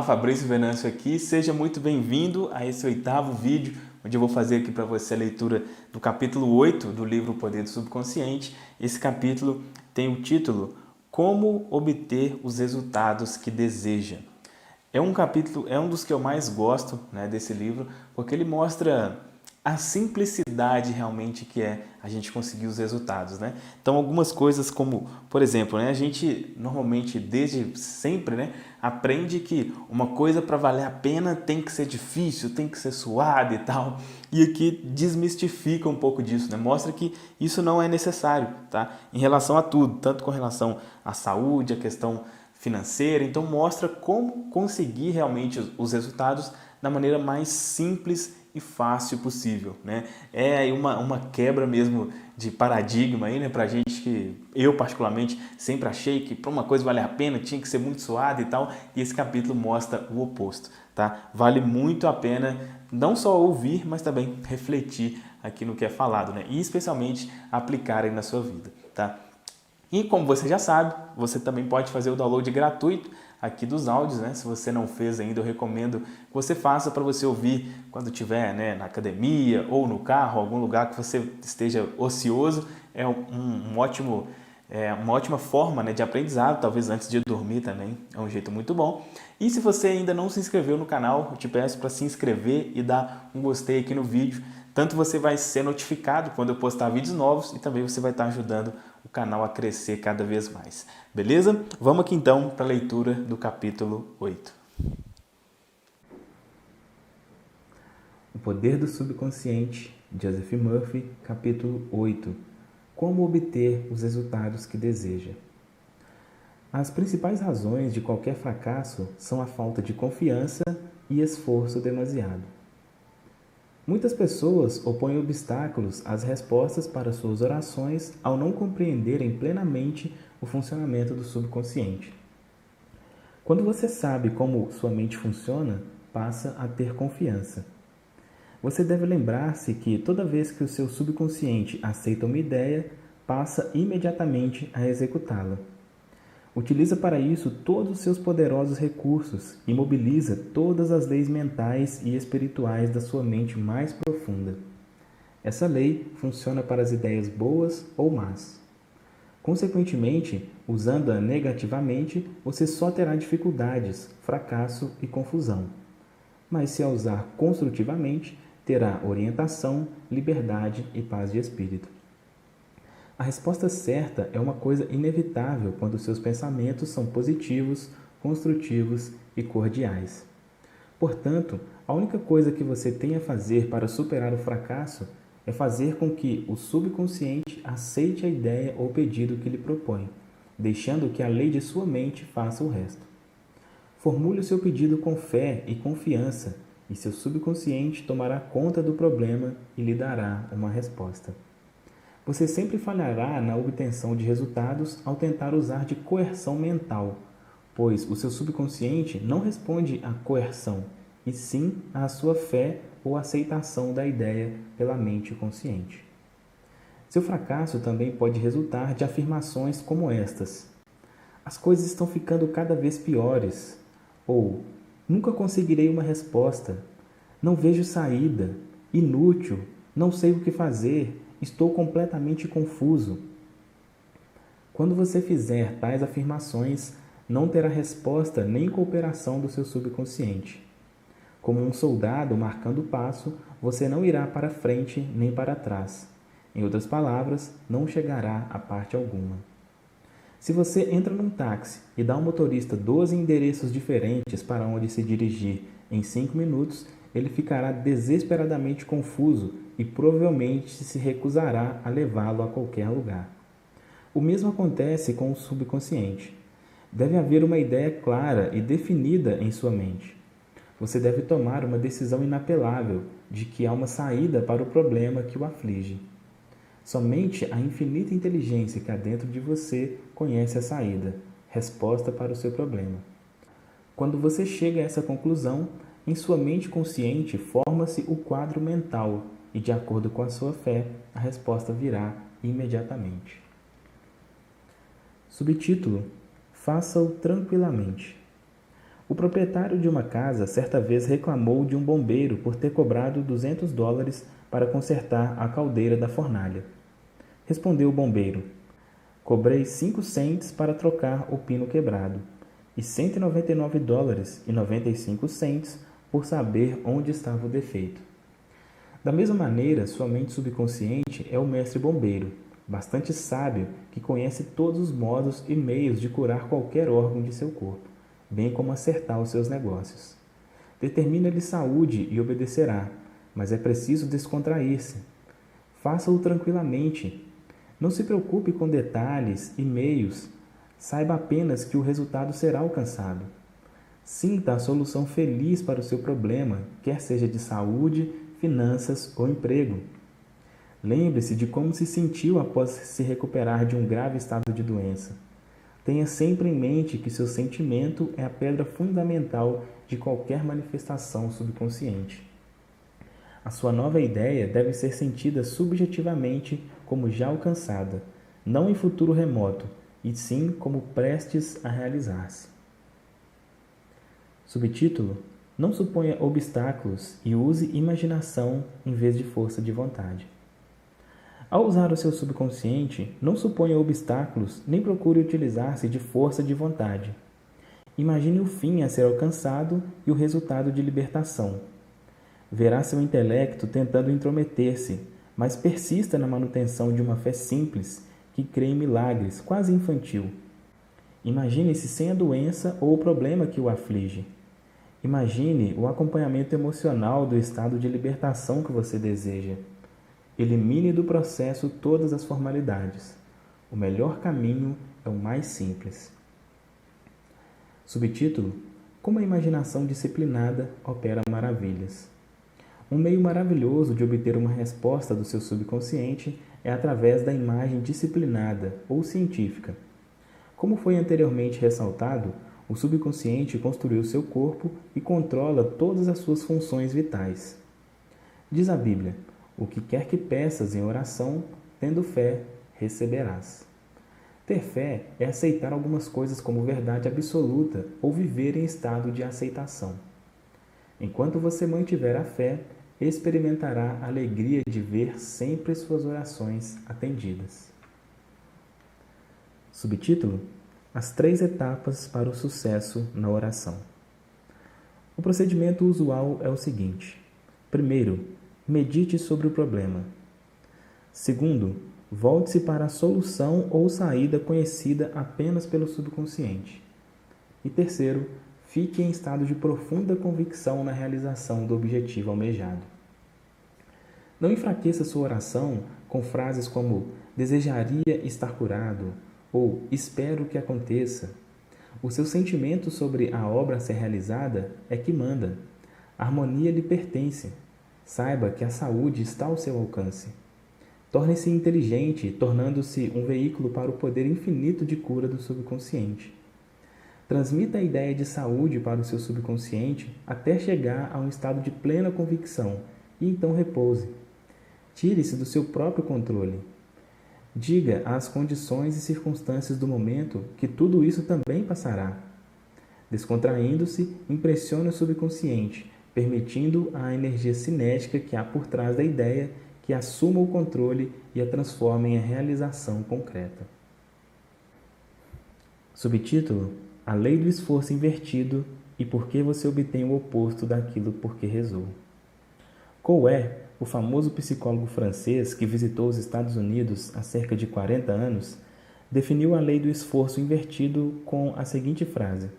Olá, Fabrício Venâncio aqui, seja muito bem-vindo a esse 8º vídeo, onde eu vou fazer aqui para você a leitura do capítulo 8 do livro O Poder do Subconsciente. Esse capítulo tem o título Como Obter os Resultados que Deseja. É um capítulo, é um dos que eu mais gosto, né, desse livro, porque ele mostra a simplicidade realmente que é a gente conseguir os resultados, né? Então, algumas coisas como, por exemplo, né, a gente normalmente, desde sempre, né, aprende que uma coisa para valer a pena tem que ser difícil, tem que ser suada e tal. E aqui desmistifica um pouco disso, né? Mostra que isso não é necessário, tá? Em relação a tudo, tanto com relação à saúde, à questão financeira. Então, mostra como conseguir realmente os resultados da maneira mais simples e fácil possível, né? É aí uma quebra mesmo de paradigma aí, né? Pra gente que eu particularmente sempre achei que para uma coisa valer a pena tinha que ser muito suado e tal, e esse capítulo mostra o oposto, tá? Vale muito a pena não só ouvir, mas também refletir aqui no que é falado, né? E especialmente aplicar aí na sua vida, tá? E como você já sabe, você também pode fazer o download gratuito aqui dos áudios, né? Se você não fez ainda, eu recomendo que você faça para você ouvir quando estiver, né, na academia ou no carro, algum lugar que você esteja ocioso. É uma ótima forma, né, de aprendizado, talvez antes de dormir também, é um jeito muito bom. E se você ainda não se inscreveu no canal, eu te peço para se inscrever e dar um gostei aqui no vídeo. Tanto você vai ser notificado quando eu postar vídeos novos e também você vai estar ajudando o canal a crescer cada vez mais. Beleza? Vamos aqui então para a leitura do capítulo 8. O Poder do Subconsciente, Joseph Murphy, capítulo 8. Como obter os resultados que deseja. As principais razões de qualquer fracasso são a falta de confiança e esforço demasiado. Muitas pessoas opõem obstáculos às respostas para suas orações ao não compreenderem plenamente o funcionamento do subconsciente. Quando você sabe como sua mente funciona, passa a ter confiança. Você deve lembrar-se que toda vez que o seu subconsciente aceita uma ideia, passa imediatamente a executá-la. Utiliza para isso todos os seus poderosos recursos e mobiliza todas as leis mentais e espirituais da sua mente mais profunda. Essa lei funciona para as ideias boas ou más. Consequentemente, usando-a negativamente, você só terá dificuldades, fracasso e confusão. Mas se a usar construtivamente, terá orientação, liberdade e paz de espírito. A resposta certa é uma coisa inevitável quando seus pensamentos são positivos, construtivos e cordiais. Portanto, a única coisa que você tem a fazer para superar o fracasso é fazer com que o subconsciente aceite a ideia ou pedido que lhe propõe, deixando que a lei de sua mente faça o resto. Formule o seu pedido com fé e confiança, e seu subconsciente tomará conta do problema e lhe dará uma resposta. Você sempre falhará na obtenção de resultados ao tentar usar de coerção mental, pois o seu subconsciente não responde à coerção, e sim à sua fé ou aceitação da ideia pela mente consciente. Seu fracasso também pode resultar de afirmações como estas: as coisas estão ficando cada vez piores, ou nunca conseguirei uma resposta, não vejo saída, inútil, não sei o que fazer, estou completamente confuso. Quando você fizer tais afirmações, não terá resposta nem cooperação do seu subconsciente. Como um soldado marcando o passo, você não irá para frente nem para trás. Em outras palavras, não chegará a parte alguma. Se você entra num táxi e dá ao motorista 12 endereços diferentes para onde se dirigir em 5 minutos, ele ficará desesperadamente confuso e provavelmente se recusará a levá-lo a qualquer lugar. O mesmo acontece com o subconsciente. Deve haver uma ideia clara e definida em sua mente. Você deve tomar uma decisão inapelável de que há uma saída para o problema que o aflige. Somente a infinita inteligência que há dentro de você conhece a saída, resposta para o seu problema. Quando você chega a essa conclusão, em sua mente consciente forma-se o quadro mental e, de acordo com a sua fé, a resposta virá imediatamente. Subtítulo: Faça-o tranquilamente. O proprietário de uma casa certa vez reclamou de um bombeiro por ter cobrado $200 para consertar a caldeira da fornalha. Respondeu o bombeiro: cobrei 5 cents para trocar o pino quebrado e $199,95 por saber onde estava o defeito. Da mesma maneira, sua mente subconsciente é o mestre bombeiro, bastante sábio que conhece todos os modos e meios de curar qualquer órgão de seu corpo, bem como acertar os seus negócios. Determina-lhe saúde e obedecerá, mas é preciso descontrair-se. Faça-o tranquilamente. Não se preocupe com detalhes e meios. Saiba apenas que o resultado será alcançado. Sinta a solução feliz para o seu problema, quer seja de saúde, finanças ou emprego. Lembre-se de como se sentiu após se recuperar de um grave estado de doença. Tenha sempre em mente que seu sentimento é a pedra fundamental de qualquer manifestação subconsciente. A sua nova ideia deve ser sentida subjetivamente como já alcançada, não em futuro remoto, e sim como prestes a realizar-se. Subtítulo: Não suponha obstáculos e use imaginação em vez de força de vontade. Ao usar o seu subconsciente, não suponha obstáculos nem procure utilizar-se de força de vontade. Imagine o fim a ser alcançado e o resultado de libertação. Verá seu intelecto tentando intrometer-se, mas persista na manutenção de uma fé simples que crê em milagres, quase infantil. Imagine-se sem a doença ou o problema que o aflige. Imagine o acompanhamento emocional do estado de libertação que você deseja. Elimine do processo todas as formalidades. O melhor caminho é o mais simples. Subtítulo: Como a imaginação disciplinada opera maravilhas. Um meio maravilhoso de obter uma resposta do seu subconsciente é através da imagem disciplinada ou científica. Como foi anteriormente ressaltado, o subconsciente construiu seu corpo e controla todas as suas funções vitais. Diz a Bíblia: o que quer que peças em oração, tendo fé, receberás. Ter fé é aceitar algumas coisas como verdade absoluta ou viver em estado de aceitação. Enquanto você mantiver a fé, experimentará a alegria de ver sempre suas orações atendidas. Subtítulo: As 3 etapas para o sucesso na oração. O procedimento usual é o seguinte: primeiro, medite sobre o problema. Segundo, volte-se para a solução ou saída conhecida apenas pelo subconsciente. E terceiro, fique em estado de profunda convicção na realização do objetivo almejado. Não enfraqueça sua oração com frases como desejaria estar curado ou espero que aconteça. O seu sentimento sobre a obra a ser realizada é que manda. A harmonia lhe pertence. Saiba que a saúde está ao seu alcance. Torne-se inteligente, tornando-se um veículo para o poder infinito de cura do subconsciente. Transmita a ideia de saúde para o seu subconsciente até chegar a um estado de plena convicção e então repouse. Tire-se do seu próprio controle. Diga às condições e circunstâncias do momento que tudo isso também passará. Descontraindo-se, impressione o subconsciente, permitindo à energia cinética que há por trás da ideia que assuma o controle e a transforme em realização concreta. Subtítulo: A lei do esforço invertido e por que você obtém o oposto daquilo por que rezou. Coué, o famoso psicólogo francês que visitou os Estados Unidos há cerca de 40 anos, definiu a lei do esforço invertido com a seguinte frase: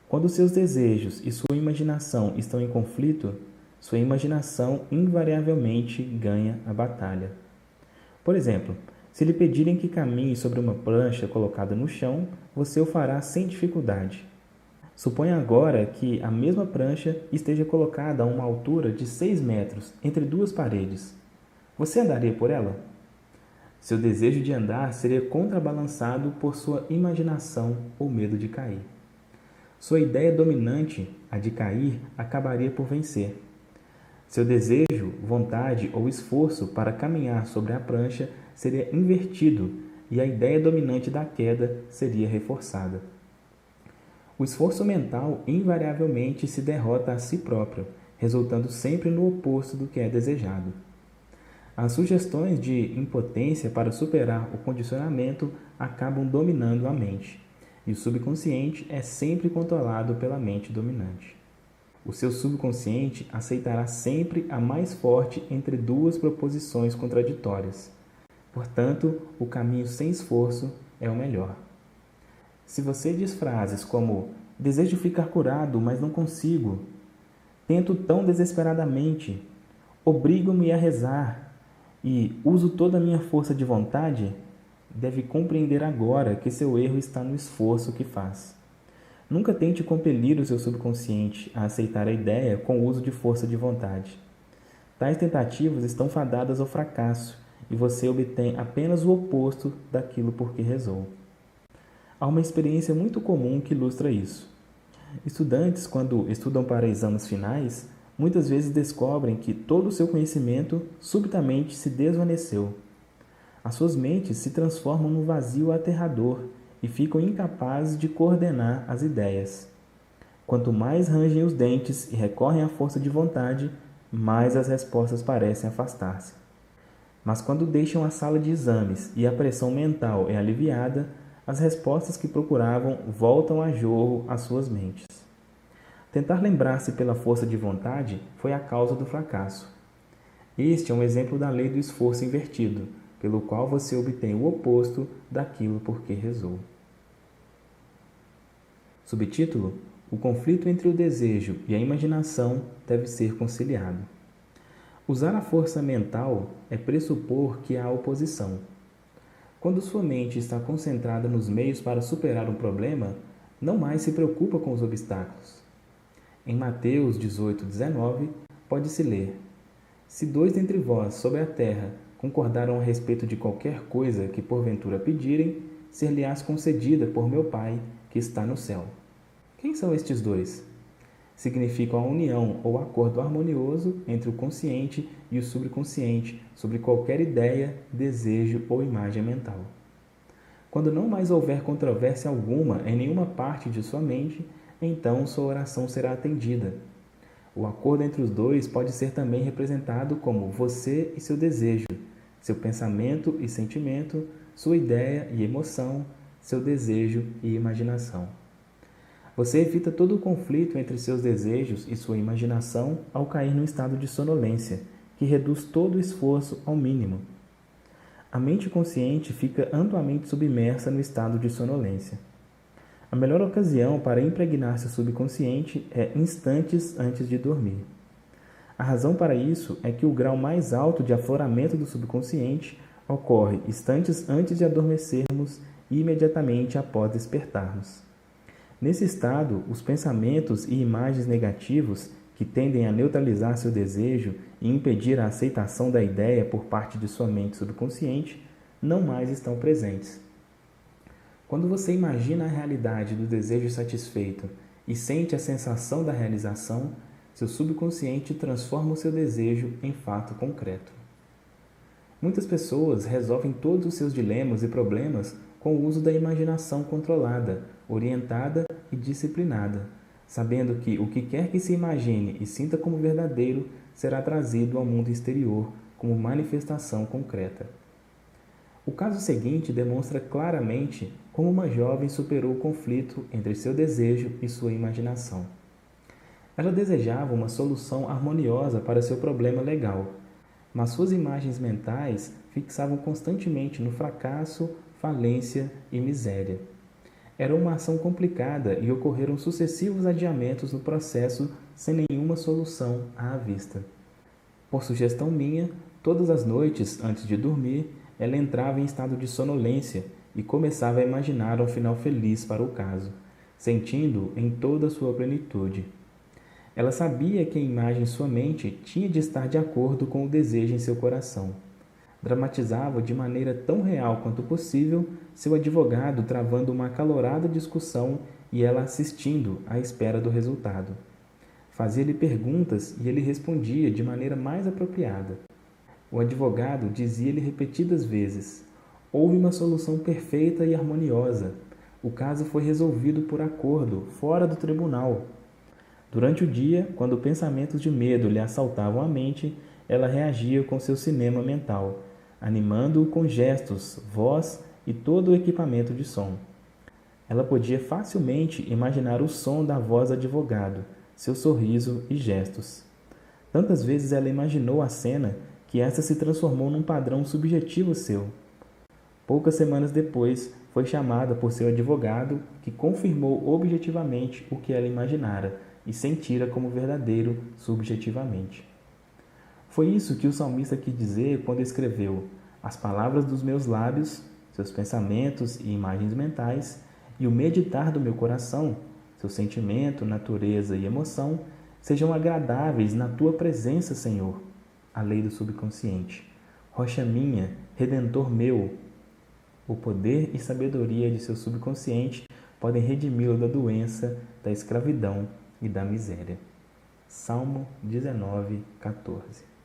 quando seus desejos e sua imaginação estão em conflito, sua imaginação invariavelmente ganha a batalha. Por exemplo, se lhe pedirem que caminhe sobre uma prancha colocada no chão, você o fará sem dificuldade. Suponha agora que a mesma prancha esteja colocada a uma altura de 6 metros entre 2 paredes. Você andaria por ela? Seu desejo de andar seria contrabalançado por sua imaginação ou medo de cair. Sua ideia dominante, a de cair, acabaria por vencer. Seu desejo, vontade ou esforço para caminhar sobre a prancha seria invertido e a ideia dominante da queda seria reforçada. O esforço mental invariavelmente se derrota a si próprio, resultando sempre no oposto do que é desejado. As sugestões de impotência para superar o condicionamento acabam dominando a mente, e o subconsciente é sempre controlado pela mente dominante. O seu subconsciente aceitará sempre a mais forte entre duas proposições contraditórias. Portanto, o caminho sem esforço é o melhor. Se você diz frases como "desejo ficar curado, mas não consigo", "tento tão desesperadamente", "obrigo-me a rezar" e "uso toda a minha força de vontade", deve compreender agora que seu erro está no esforço que faz. Nunca tente compelir o seu subconsciente a aceitar a ideia com o uso de força de vontade. Tais tentativas estão fadadas ao fracasso e você obtém apenas o oposto daquilo por que rezou. Há uma experiência muito comum que ilustra isso. Estudantes, quando estudam para exames finais, muitas vezes descobrem que todo o seu conhecimento subitamente se desvaneceu. As suas mentes se transformam num vazio aterrador e ficam incapazes de coordenar as ideias. Quanto mais rangem os dentes e recorrem à força de vontade, mais as respostas parecem afastar-se. Mas quando deixam a sala de exames e a pressão mental é aliviada, as respostas que procuravam voltam a jorro às suas mentes. Tentar lembrar-se pela força de vontade foi a causa do fracasso. Este é um exemplo da lei do esforço invertido, pelo qual você obtém o oposto daquilo por que rezou. Subtítulo: O conflito entre o desejo e a imaginação deve ser conciliado. Usar a força mental é pressupor que há oposição. Quando sua mente está concentrada nos meios para superar um problema, não mais se preocupa com os obstáculos. Em Mateus 18:19, pode-se ler: Se dois dentre vós sobre a terra concordaram a respeito de qualquer coisa que porventura pedirem, ser-lhe-ás concedida por meu Pai que está no céu. Quem são estes dois? Significam a união ou acordo harmonioso entre o consciente e o subconsciente sobre qualquer ideia, desejo ou imagem mental. Quando não mais houver controvérsia alguma em nenhuma parte de sua mente, então sua oração será atendida. O acordo entre os dois pode ser também representado como você e seu desejo, seu pensamento e sentimento, sua ideia e emoção, seu desejo e imaginação. Você evita todo o conflito entre seus desejos e sua imaginação ao cair num estado de sonolência, que reduz todo o esforço ao mínimo. A mente consciente fica amplamente submersa no estado de sonolência. A melhor ocasião para impregnar seu subconsciente é instantes antes de dormir. A razão para isso é que o grau mais alto de afloramento do subconsciente ocorre instantes antes de adormecermos e imediatamente após despertarmos. Nesse estado, os pensamentos e imagens negativos, que tendem a neutralizar seu desejo e impedir a aceitação da ideia por parte de sua mente subconsciente, não mais estão presentes. Quando você imagina a realidade do desejo satisfeito e sente a sensação da realização, seu subconsciente transforma o seu desejo em fato concreto. Muitas pessoas resolvem todos os seus dilemas e problemas com o uso da imaginação controlada, orientada e disciplinada, sabendo que o que quer que se imagine e sinta como verdadeiro será trazido ao mundo exterior como manifestação concreta. O caso seguinte demonstra claramente como uma jovem superou o conflito entre seu desejo e sua imaginação. Ela desejava uma solução harmoniosa para seu problema legal, mas suas imagens mentais fixavam constantemente no fracasso, falência e miséria. Era uma ação complicada e ocorreram sucessivos adiamentos no processo sem nenhuma solução à vista. Por sugestão minha, todas as noites, antes de dormir, ela entrava em estado de sonolência e começava a imaginar um final feliz para o caso, sentindo-o em toda a sua plenitude. Ela sabia que a imagem em sua mente tinha de estar de acordo com o desejo em seu coração. Dramatizava de maneira tão real quanto possível seu advogado travando uma acalorada discussão e ela assistindo à espera do resultado. Fazia-lhe perguntas e ele respondia de maneira mais apropriada. O advogado dizia-lhe repetidas vezes: houve uma solução perfeita e harmoniosa. O caso foi resolvido por acordo, fora do tribunal. Durante o dia, quando pensamentos de medo lhe assaltavam a mente, ela reagia com seu cinema mental, animando-o com gestos, voz e todo o equipamento de som. Ela podia facilmente imaginar o som da voz do advogado, seu sorriso e gestos. Tantas vezes ela imaginou a cena que esta se transformou num padrão subjetivo seu. Poucas semanas depois, foi chamada por seu advogado, que confirmou objetivamente o que ela imaginara e sentira como verdadeiro subjetivamente. Foi isso que o salmista quis dizer quando escreveu: as palavras dos meus lábios, seus pensamentos e imagens mentais, e o meditar do meu coração, seu sentimento, natureza e emoção, sejam agradáveis na tua presença, Senhor. A lei do subconsciente. Rocha minha, redentor meu. O poder e sabedoria de seu subconsciente podem redimi-lo da doença, da escravidão e da miséria. Salmo 19, 14.